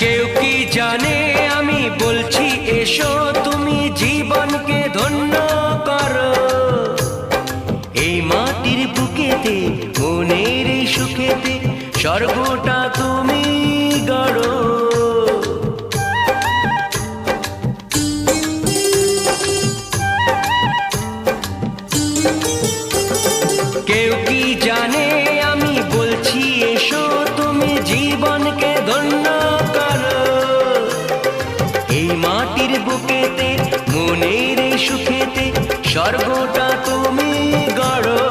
কেউ কি জানে আমি বলছি এসো তুমি জীবনকে ধন্য করো। এই মাটির বুকেতে মনের এই সুখেতে স্বর্গটা তুমি গড়ো। কেউ কি জানে আমি বলছি এসো তুমি জীবনকে ধন্য করো। এই মাটির বুকেতে মনের এই সুখেতে স্বর্গটা তুমি গড়ো।